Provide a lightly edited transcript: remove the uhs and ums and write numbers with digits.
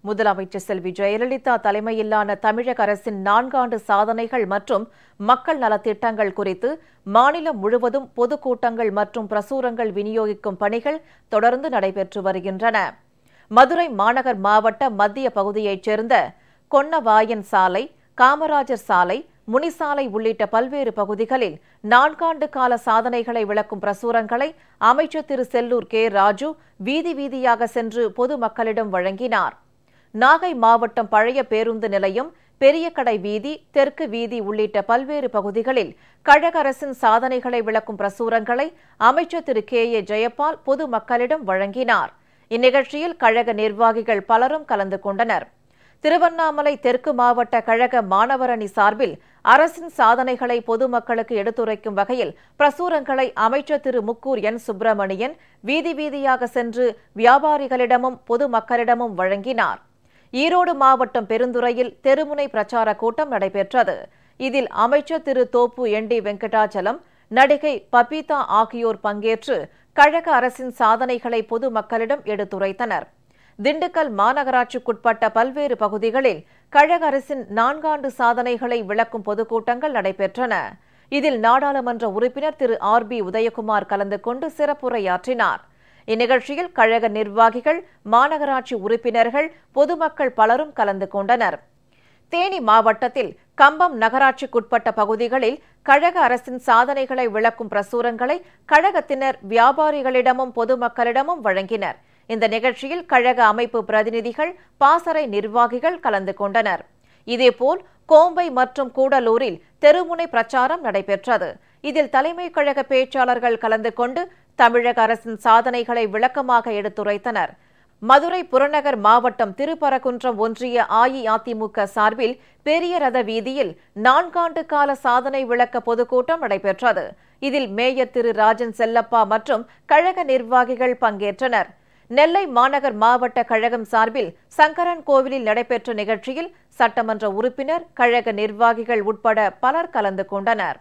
முதலமைச்சர் செல்வி ஜெயலலிதா தலைமையிலான தமிழக அரசின் 4 ஆண்டு சாதனைகள் மற்றும் மக்கள் நலத்திட்டங்கள் குறித்து மாநிலம் முழுவதும் பொதுக்கூட்டங்கள் மற்றும் பிரசுரங்கள் விநியோகிக்கும் பணிகள் தொடர்ந்து நடைபெற்று வருகின்றன. மதுரை மாநகர் மாவட்ட மத்திய பகுதியைச் சேர்ந்த கொன்னவாயன் சாலை, காமராஜர் சாலை, முனிசாலை உள்ளிட்ட பல்வேறு பகுதிகளில் 4 ஆண்டு கால சாதனைகளை விளக்கும் பிரசுரங்களை அமைச்சர் திரு செல்லூர் கே. ராஜு வீதி வீதியாக சென்று பொதுமக்களிடம் வழங்கினார். நாகை மாவட்டம் பழைய பேருந்து நிலையம், பெரியகடை வீதி, தெற்கு வீதி உள்ளிட்ட பல்வேறு பகுதிகளில் கழக அரசின் சாதனைகளை விளக்கும் பிரசுரங்களை அமைச்சர் திரு கே. ஏ. ஜெயபால் பொதுமக்களிடம் வழங்கினார். இந்நிகழ்ச்சியில் கழக நிர்வாகிகள் பலரும் கலந்து கொண்டனர். திருவண்ணாமலை தெற்கு மாவட்ட கழக மாணவர் அணி சார்பில் அரசின் சாதனைகளை பொதுமக்களுக்கு எடுத்துரைக்கும் வகையில் பிரசுரங்களை அமைச்சர் திரு முக்கூர் என். சுப்பிரமணியன் வீதி வீதியாக சென்று வியாபாரிகளிடமும் பொதுமக்களிடமும் வழங்கினார். ஈரோடு மாவட்டம் பெருந்துறையில் தெருமுனை பிரச்சார கூட்டம் நடைபெற்றது. இதில் அமைச்சர் திரு தோப்பு என். டி. வெங்கடாச்சலம், நடிகை பபிதா ஆகியோர் பங்கேற்று கழக அரசின் சாதனைகளை பொதுமக்களிடம் எடுத்துரைத்தனர். திண்டுக்கல் மாநகராட்சிக்குட்பட்ட பல்வேறு பகுதிகளில் கழக அரசின் 4 ஆண்டு சாதனைகளை விளக்கும் பொதுக்கூட்டங்கள் நடைபெற்றன. இதில் நாடாளுமன்ற உறுப்பினர் திரு ஆர். பி. உதயகுமார் கலந்து கொண்டு சிறப்புரையாற்றினார். இந்நிகழ்ச்சியில் கழக நிர்வாகிகள், மாநகராட்சி உறுப்பினர்கள், பொதுமக்கள் பலரும் கலந்து கொண்டனர். தேனி மாவட்டத்தில் கம்பம் நகராட்சிக்குட்பட்ட பகுதிகளில் கழக அரசின் சாதனைகளை விளக்கும் பிரசுரங்களை கழகத்தினர் வியாபாரிகளிடமும் பொதுமக்களிடமும் வழங்கினர். இந்த நிகழ்ச்சியில் கழக அமைப்பு பிரதிநிதிகள், பாசறை நிர்வாகிகள் கலந்து கொண்டனர். இதேபோல் கோம்பை மற்றும் கூடலூரில் தெருமுனை பிரச்சாரம் நடைபெற்றது. இதில் தலைமை கழக பேச்சாளர்கள் கலந்து கொண்டு தமிழக அரசின் சாதனைகளை விளக்கமாக எடுத்துரைத்தனர். மதுரை புறநகர் மாவட்டம் திருப்பரங்குன்றம் ஒன்றிய அஇஅதிமுக சார்பில் பெரிய ரத வீதியில் 4 ஆண்டு கால சாதனை விளக்க பொதுக்கூட்டம் நடைபெற்றது. இதில் மேயர் திரு ராஜன் செல்லப்பா மற்றும் கழக நிர்வாகிகள் பங்கேற்றனர். நெல்லை மாநகர் மாவட்ட கழகம் சார்பில் சங்கரன் கோவிலில் நடைபெற்ற நிகழ்ச்சியில் சட்டமன்ற உறுப்பினர், கழக நிர்வாகிகள் உட்பட பலர் கலந்து கொண்டனர்.